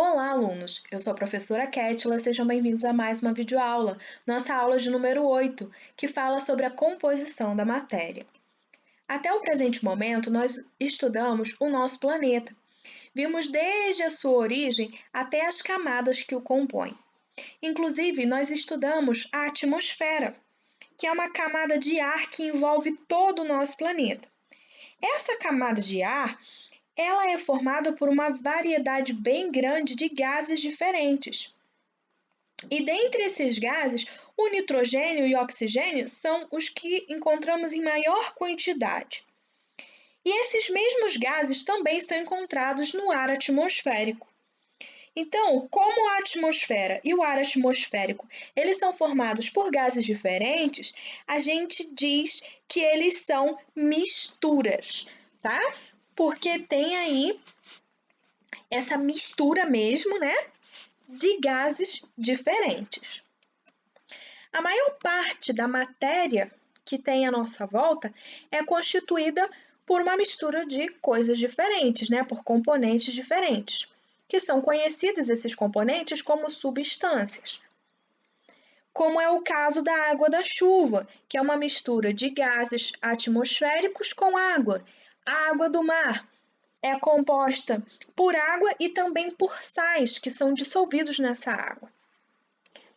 Olá, alunos! Eu sou a professora Kétila, sejam bem-vindos a mais uma videoaula, nossa aula de número 8, que fala sobre a composição da matéria. Até o presente momento, nós estudamos o nosso planeta. Vimos desde a sua origem até as camadas que o compõem. Inclusive, nós estudamos a atmosfera, que é uma camada de ar que envolve todo o nosso planeta. Essa camada de ar ela é formada por uma variedade bem grande de gases diferentes. E dentre esses gases, o nitrogênio e o oxigênio são os que encontramos em maior quantidade. E esses mesmos gases também são encontrados no ar atmosférico. Então, como a atmosfera e o ar atmosférico, eles são formados por gases diferentes, a gente diz que eles são misturas, tá? Porque tem aí essa mistura mesmo, né, de gases diferentes. A maior parte da matéria que tem à nossa volta é constituída por uma mistura de coisas diferentes, né, por componentes diferentes, que são conhecidos esses componentes como substâncias. Como é o caso da água da chuva, que é uma mistura de gases atmosféricos com água. A água do mar é composta por água e também por sais que são dissolvidos nessa água.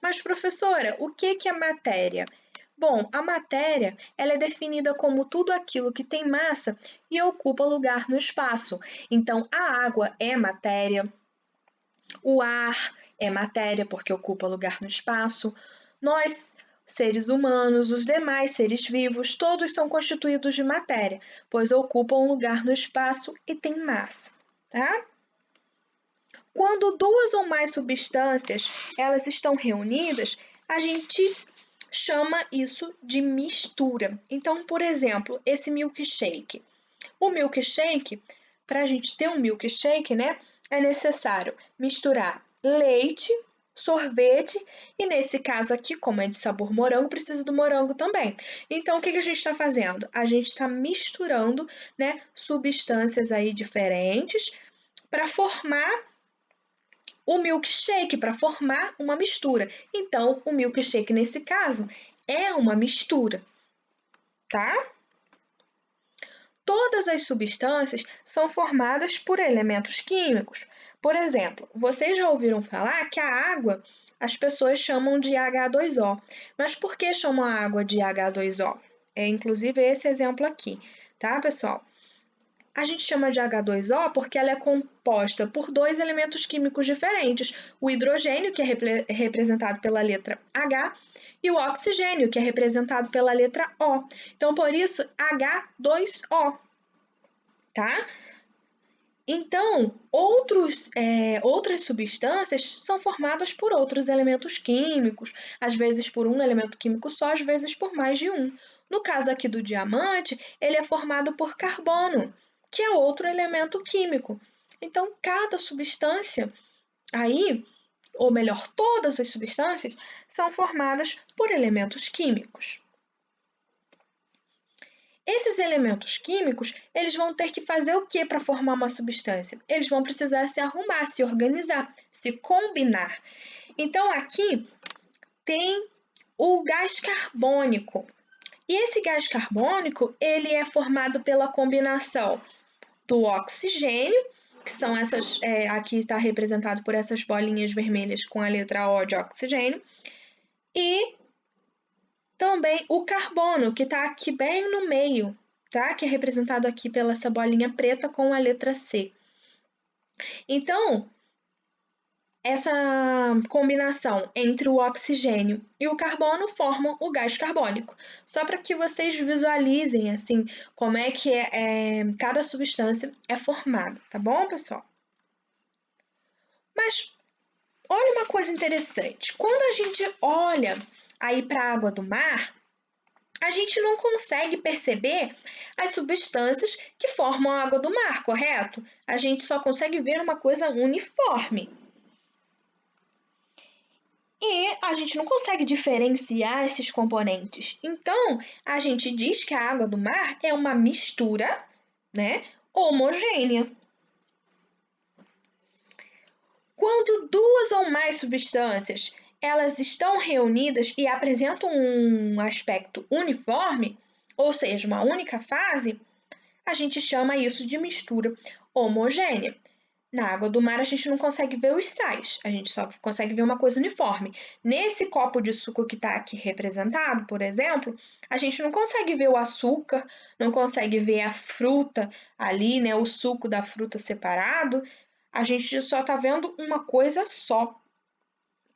Mas, professora, o que é matéria? Bom, a matéria ela é definida como tudo aquilo que tem massa e ocupa lugar no espaço. Então, a água é matéria, o ar é matéria porque ocupa lugar no espaço, nós, seres humanos, os demais seres vivos, todos são constituídos de matéria, pois ocupam um lugar no espaço e têm massa, tá? Quando duas ou mais substâncias elas estão reunidas, a gente chama isso de mistura. Então, por exemplo, esse milkshake. O milkshake, para a gente ter um milkshake, né, é necessário misturar leite, sorvete e nesse caso aqui, como é de sabor morango, precisa do morango também. Então, o que a gente está fazendo? A gente está misturando, né, substâncias aí diferentes para formar o milkshake, para formar uma mistura. Então, o milkshake nesse caso é uma mistura, tá? Todas as substâncias são formadas por elementos químicos. Por exemplo, vocês já ouviram falar que a água as pessoas chamam de H2O. Mas por que chamam a água de H2O? É inclusive esse exemplo aqui, tá, pessoal? A gente chama de H2O porque ela é composta por dois elementos químicos diferentes, o hidrogênio, que é representado pela letra H, e o oxigênio, que é representado pela letra O. Então, por isso, H2O, tá? Então, outras substâncias são formadas por outros elementos químicos, às vezes por um elemento químico só, às vezes por mais de um. No caso aqui do diamante, ele é formado por carbono, que é outro elemento químico. Então, cada substância aí, ou melhor, todas as substâncias, são formadas por elementos químicos. Esses elementos químicos, eles vão ter que fazer o que para formar uma substância? Eles vão precisar se arrumar, se organizar, se combinar. Então, aqui tem o gás carbônico. E esse gás carbônico, ele é formado pela combinação do oxigênio, que são essas, aqui está representado por essas bolinhas vermelhas com a letra O de oxigênio, e também o carbono, que está aqui bem no meio, tá? Que é representado aqui pela essa bolinha preta com a letra C. Então, essa combinação entre o oxigênio e o carbono formam o gás carbônico. Só para que vocês visualizem assim como é que cada substância é formada, tá bom, pessoal? Mas olha uma coisa interessante. Quando a gente olha aí para a água do mar, a gente não consegue perceber as substâncias que formam a água do mar, correto? A gente só consegue ver uma coisa uniforme. E a gente não consegue diferenciar esses componentes. Então, a gente diz que a água do mar é uma mistura, né, homogênea. Quando duas ou mais substâncias elas estão reunidas e apresentam um aspecto uniforme, ou seja, uma única fase, a gente chama isso de mistura homogênea. Na água do mar a gente não consegue ver os sais, a gente só consegue ver uma coisa uniforme. Nesse copo de suco que está aqui representado, por exemplo, a gente não consegue ver o açúcar, não consegue ver a fruta ali, né, o suco da fruta separado, a gente só está vendo uma coisa só.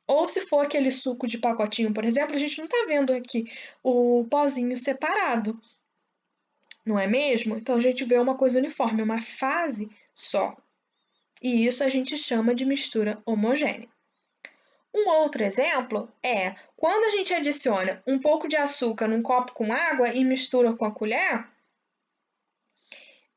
Ou se for aquele suco de pacotinho, por exemplo, a gente não está vendo aqui o pozinho separado, não é mesmo? Então a gente vê uma coisa uniforme, uma fase só. E isso a gente chama de mistura homogênea. Um outro exemplo é quando a gente adiciona um pouco de açúcar num copo com água e mistura com a colher,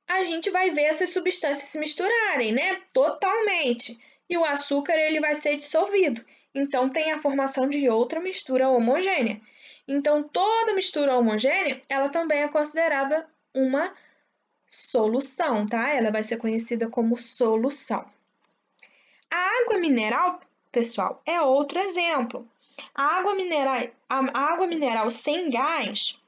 a gente vai ver essas substâncias se misturarem, né? Totalmente. E o açúcar ele vai ser dissolvido. Então tem a formação de outra mistura homogênea. Então toda mistura homogênea, ela também é considerada uma solução, tá? Ela vai ser conhecida como solução. A água mineral, pessoal, é outro exemplo. A água mineral sem gás,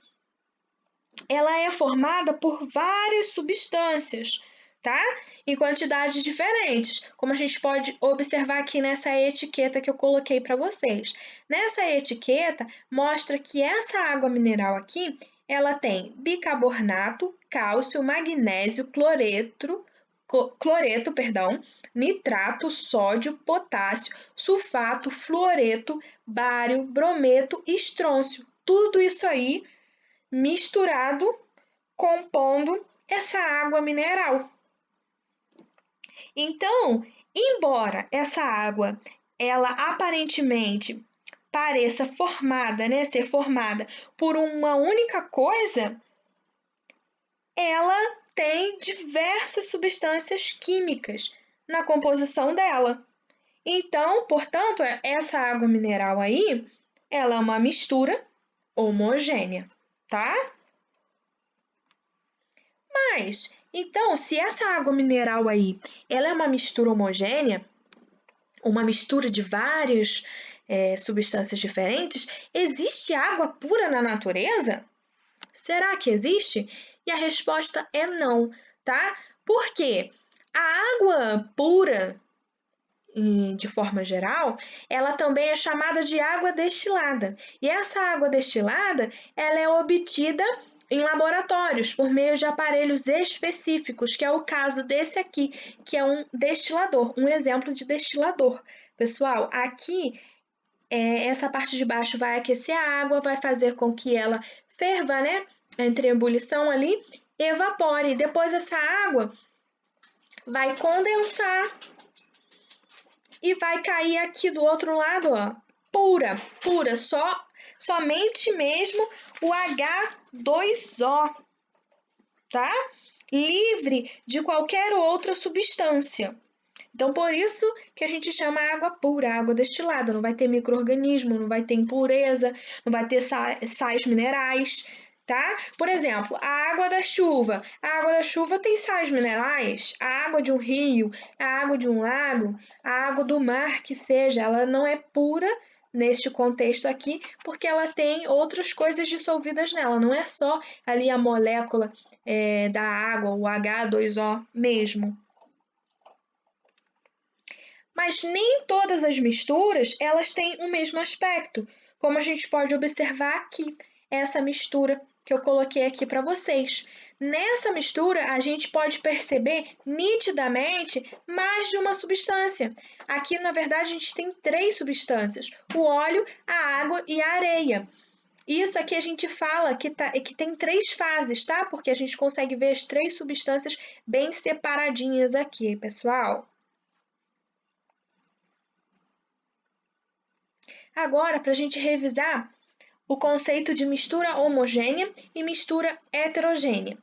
ela é formada por várias substâncias, tá? Em quantidades diferentes, como a gente pode observar aqui nessa etiqueta que eu coloquei para vocês. Nessa etiqueta mostra que essa água mineral aqui, ela tem bicarbonato, cálcio, magnésio, cloreto, nitrato, sódio, potássio, sulfato, fluoreto, bário, brometo e estrôncio. Tudo isso aí misturado, compondo essa água mineral. Então, embora essa água, ela aparentemente pareça formada, né, ser formada por uma única coisa, ela tem diversas substâncias químicas na composição dela. Então, portanto, essa água mineral aí, ela é uma mistura homogênea, tá? Mas, então, se essa água mineral aí, ela é uma mistura homogênea, uma mistura de várias substâncias diferentes, existe água pura na natureza? Será que existe? E a resposta é não, tá? Por quê? A água pura, de forma geral, ela também é chamada de água destilada. E essa água destilada, ela é obtida em laboratórios por meio de aparelhos específicos, que é o caso desse aqui, que é um destilador, um exemplo de destilador. Pessoal, aqui essa parte de baixo vai aquecer a água, vai fazer com que ela ferva, né? Entre ebulição ali, evapore. Depois essa água vai condensar e vai cair aqui do outro lado, ó, pura, somente mesmo o H2O, tá? Livre de qualquer outra substância. Então, por isso que a gente chama água pura, água destilada. Não vai ter micro-organismo, não vai ter impureza, não vai ter sais minerais, tá? Por exemplo, a água da chuva. A água da chuva tem sais minerais. A água de um rio, a água de um lago, a água do mar, que seja, ela não é pura neste contexto aqui, porque ela tem outras coisas dissolvidas nela. Não é só ali a molécula da água, o H2O mesmo. Mas nem todas as misturas elas têm o mesmo aspecto, como a gente pode observar aqui, essa mistura que eu coloquei aqui para vocês. Nessa mistura, a gente pode perceber nitidamente mais de uma substância. Aqui, na verdade, a gente tem 3 substâncias: o óleo, a água e a areia. Isso aqui a gente fala que tem 3 fases, tá? Porque a gente consegue ver as 3 substâncias bem separadinhas aqui, pessoal. Agora, para a gente revisar o conceito de mistura homogênea e mistura heterogênea.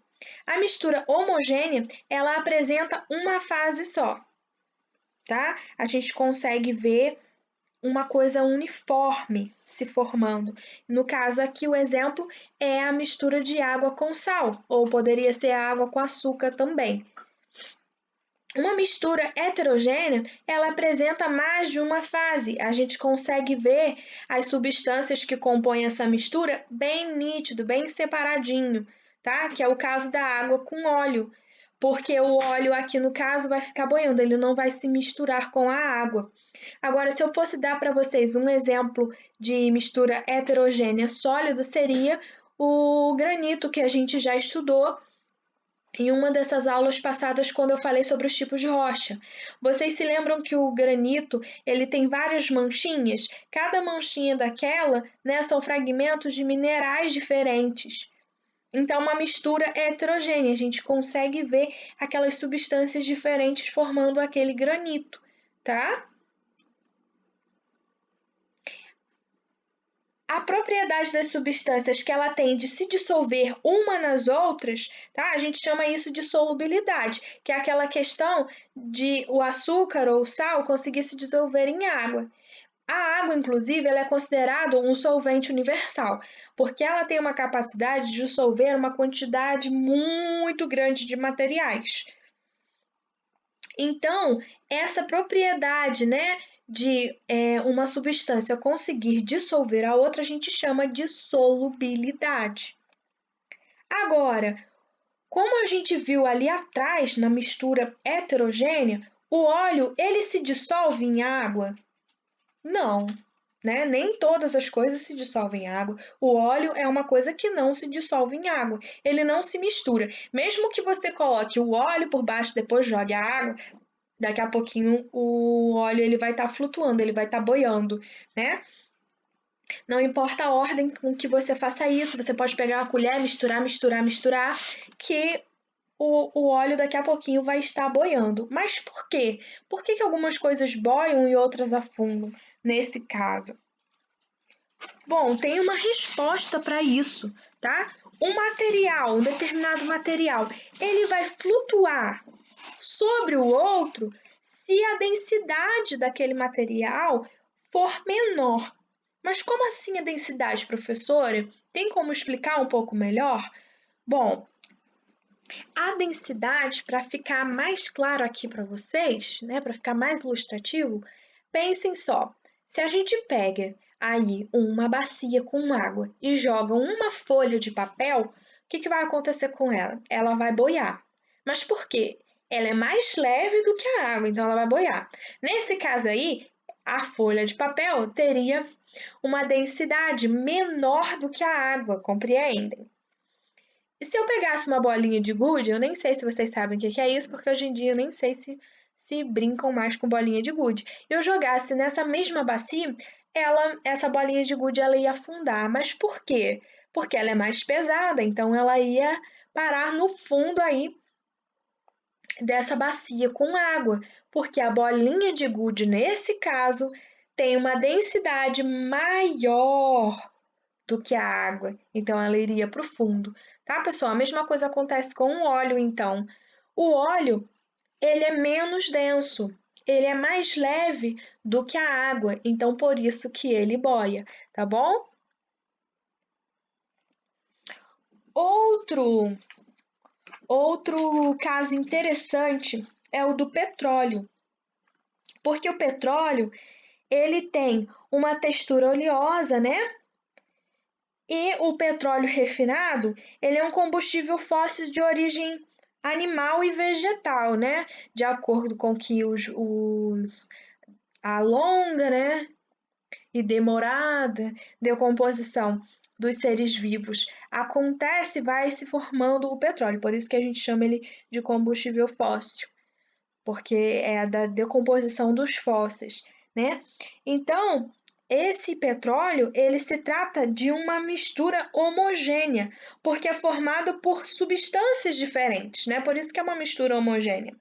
A mistura homogênea, ela apresenta uma fase só, tá? A gente consegue ver uma coisa uniforme se formando. No caso aqui, o exemplo é a mistura de água com sal, ou poderia ser água com açúcar também. Uma mistura heterogênea, ela apresenta mais de uma fase. A gente consegue ver as substâncias que compõem essa mistura bem nítido, bem separadinho, tá? Que é o caso da água com óleo, porque o óleo aqui no caso vai ficar boiando, ele não vai se misturar com a água. Agora, se eu fosse dar para vocês um exemplo de mistura heterogênea sólido, seria o granito que a gente já estudou em uma dessas aulas passadas quando eu falei sobre os tipos de rocha. Vocês se lembram que o granito, ele tem várias manchinhas? Cada manchinha daquela, né, são fragmentos de minerais diferentes. Então, uma mistura heterogênea, a gente consegue ver aquelas substâncias diferentes formando aquele granito, tá? A propriedade das substâncias que ela tem de se dissolver uma nas outras, tá? A gente chama isso de solubilidade, que é aquela questão de o açúcar ou o sal conseguir se dissolver em água. A água, inclusive, ela é considerada um solvente universal, porque ela tem uma capacidade de dissolver uma quantidade muito grande de materiais. Então, essa propriedade, né, de uma substância conseguir dissolver a outra, a gente chama de solubilidade. Agora, como a gente viu ali atrás na mistura heterogênea, o óleo ele se dissolve em água? Não, né? Nem todas as coisas se dissolvem em água. O óleo é uma coisa que não se dissolve em água. Ele não se mistura. Mesmo que você coloque o óleo por baixo, depois jogue a água, daqui a pouquinho o óleo ele vai estar flutuando, ele vai estar boiando, né? Não importa a ordem com que você faça isso, você pode pegar a colher, misturar, misturar, misturar, que o óleo daqui a pouquinho vai estar boiando. Mas por quê? Por que algumas coisas boiam e outras afundam nesse caso? Bom, tem uma resposta para isso, tá? Um determinado material, ele vai flutuar sobre o outro se a densidade daquele material for menor. Mas como assim a densidade, professora? Tem como explicar um pouco melhor? Bom, a densidade, para ficar mais claro aqui para vocês, né, para ficar mais ilustrativo, pensem só. Se a gente pega aí uma bacia com água e joga uma folha de papel, o que vai acontecer com ela? Ela vai boiar. Mas por quê? Ela é mais leve do que a água, então ela vai boiar. Nesse caso aí, a folha de papel teria uma densidade menor do que a água, compreendem? E se eu pegasse uma bolinha de gude, eu nem sei se vocês sabem o que é isso, porque hoje em dia eu nem sei se brincam mais com bolinha de gude. Eu jogasse nessa mesma bacia, essa bolinha de gude ela ia afundar. Mas por quê? Porque ela é mais pesada, então ela ia parar no fundo aí dessa bacia com água, porque a bolinha de gude, nesse caso, tem uma densidade maior do que a água, então ela iria para o fundo, tá, pessoal? A mesma coisa acontece com o óleo, então. O óleo, ele é menos denso, ele é mais leve do que a água, então por isso que ele boia, tá bom? Outro, outro caso interessante é o do petróleo, porque o petróleo, ele tem uma textura oleosa, né? E o petróleo refinado, ele é um combustível fóssil de origem animal e vegetal, né? De acordo com que a longa, né? E demorada decomposição dos seres vivos acontece, vai se formando o petróleo. Por isso que a gente chama ele de combustível fóssil, porque é da decomposição dos fósseis, né? Então, esse petróleo, ele se trata de uma mistura homogênea, porque é formado por substâncias diferentes, né? Por isso que é uma mistura homogênea.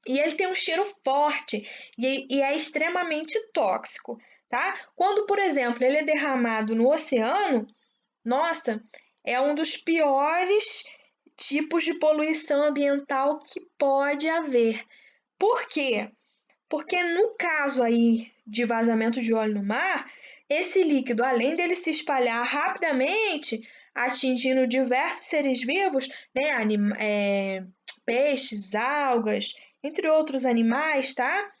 E ele tem um cheiro forte e é extremamente tóxico, tá? Quando, por exemplo, ele é derramado no oceano, nossa, é um dos piores tipos de poluição ambiental que pode haver. Por quê? Porque no caso aí de vazamento de óleo no mar, esse líquido, além dele se espalhar rapidamente, atingindo diversos seres vivos, né, peixes, algas, entre outros animais, tá?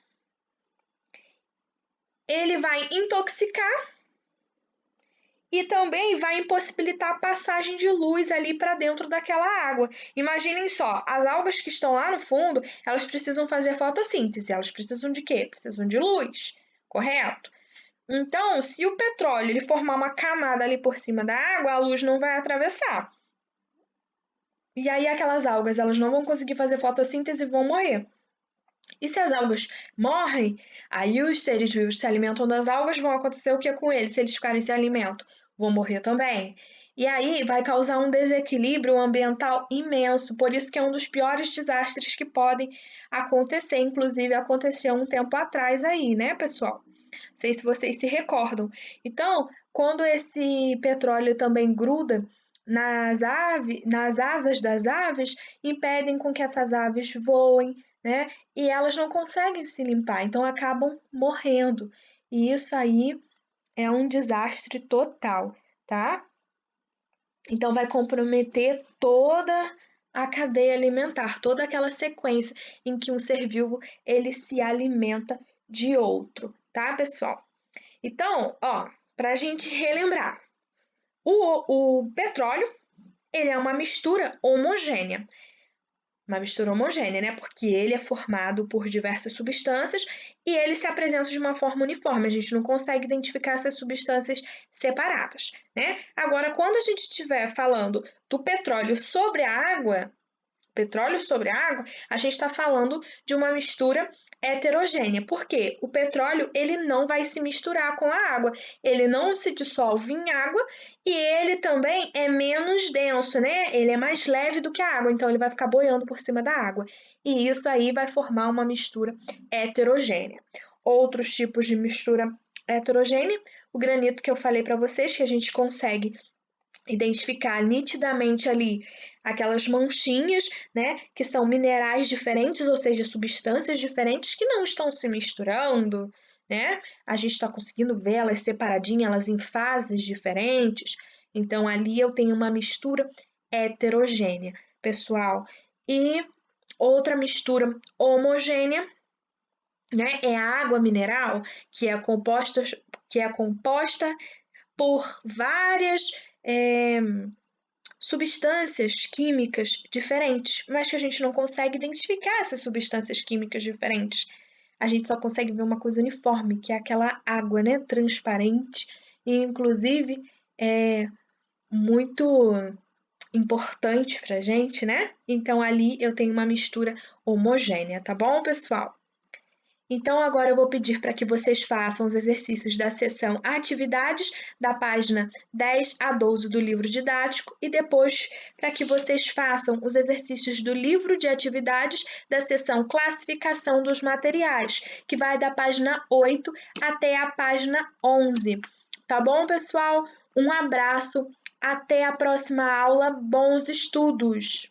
Ele vai intoxicar e também vai impossibilitar a passagem de luz ali para dentro daquela água. Imaginem só, as algas que estão lá no fundo, elas precisam fazer fotossíntese. Elas precisam de quê? Precisam de luz, correto? Então, se o petróleo ele formar uma camada ali por cima da água, a luz não vai atravessar. E aí aquelas algas, elas não vão conseguir fazer fotossíntese e vão morrer. E se as algas morrem, aí os seres vivos se alimentam das algas, vão acontecer o que com eles? Se eles ficarem sem alimento, vão morrer também. E aí vai causar um desequilíbrio ambiental imenso, por isso que é um dos piores desastres que podem acontecer, inclusive aconteceu um tempo atrás aí, né, pessoal? Não sei se vocês se recordam. Então, quando esse petróleo também gruda nas asas das aves, impedem com que essas aves voem, né? E elas não conseguem se limpar, então acabam morrendo. E isso aí é um desastre total, tá? Então vai comprometer toda a cadeia alimentar, toda aquela sequência em que um ser vivo ele se alimenta de outro, tá, pessoal? Então, ó, para a gente relembrar, o petróleo ele é uma mistura homogênea. Uma mistura homogênea, né? Porque ele é formado por diversas substâncias e ele se apresenta de uma forma uniforme. A gente não consegue identificar essas substâncias separadas, né? Agora, quando a gente estiver falando do petróleo sobre água, a gente está falando de uma mistura heterogênea. Por quê? O petróleo ele não vai se misturar com a água, ele não se dissolve em água e ele também é menos denso, né? Ele é mais leve do que a água, então ele vai ficar boiando por cima da água. E isso aí vai formar uma mistura heterogênea. Outros tipos de mistura heterogênea, o granito que eu falei para vocês, que a gente consegue identificar nitidamente ali aquelas manchinhas, né, que são minerais diferentes, ou seja, substâncias diferentes que não estão se misturando, né? A gente está conseguindo ver elas separadinhas, elas em fases diferentes. Então ali eu tenho uma mistura heterogênea, pessoal. E outra mistura homogênea, né, é a água mineral, que é composta por várias substâncias químicas diferentes, mas que a gente não consegue identificar essas substâncias químicas diferentes. A gente só consegue ver uma coisa uniforme, que é aquela água, né, transparente e inclusive é muito importante pra gente, né? Então ali eu tenho uma mistura homogênea, tá bom, pessoal? Então, agora eu vou pedir para que vocês façam os exercícios da seção Atividades, da página 10 a 12 do livro didático, e depois para que vocês façam os exercícios do livro de atividades da seção Classificação dos Materiais, que vai da página 8 até a página 11. Tá bom, pessoal? Um abraço, até a próxima aula, bons estudos!